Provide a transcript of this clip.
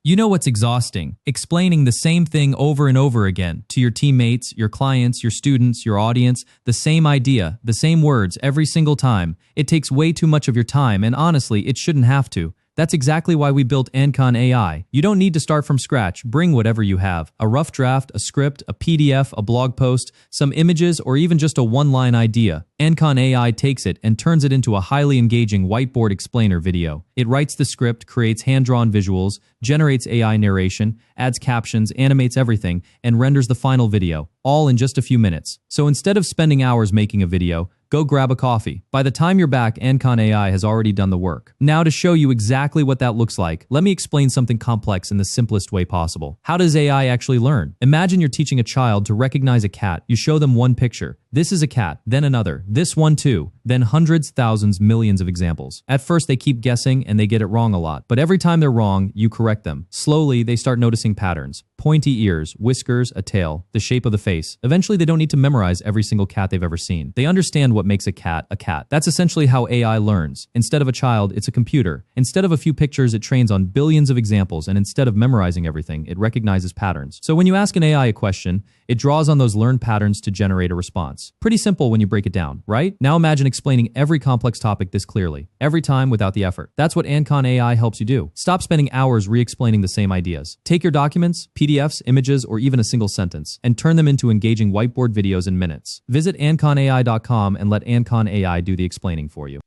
You know what's exhausting? Explaining the same thing over and over again to your teammates, your clients, your students, your audience, the same idea, the same words every single time. It takes way too much of your time, and honestly, it shouldn't have to. That's exactly why we built Ankon AI. You don't need to start from scratch. Bring whatever you have. A rough draft, a script, a PDF, a blog post, some images, or even just a one-line idea. Ankon AI takes it and turns it into a highly engaging whiteboard explainer video. It writes the script, creates hand-drawn visuals, generates AI narration, adds captions, animates everything, and renders the final video, all in just a few minutes. So instead of spending hours making a video, go grab a coffee. By the time you're back, Ankon AI has already done the work. Now, to show you exactly what that looks like, let me explain something complex in the simplest way possible. How does AI actually learn? Imagine you're teaching a child to recognize a cat. You show them one picture. This is a cat, then another, this one too, then hundreds, thousands, millions of examples. At first, they keep guessing and they get it wrong a lot. But every time they're wrong, you correct them. Slowly, they start noticing patterns. Pointy ears, whiskers, a tail, the shape of the face. Eventually, they don't need to memorize every single cat they've ever seen. They understand what makes a cat a cat. That's essentially how AI learns. Instead of a child, it's a computer. Instead of a few pictures, it trains on billions of examples, and instead of memorizing everything, it recognizes patterns. So when you ask an AI a question, it draws on those learned patterns to generate a response. Pretty simple when you break it down, right? Now imagine explaining every complex topic this clearly, every time without the effort. That's what Ankon AI helps you do. Stop spending hours re-explaining the same ideas. Take your documents, PDFs, images, or even a single sentence, and turn them into engaging whiteboard videos in minutes. Visit AnkonAI.com and let Ankon AI do the explaining for you.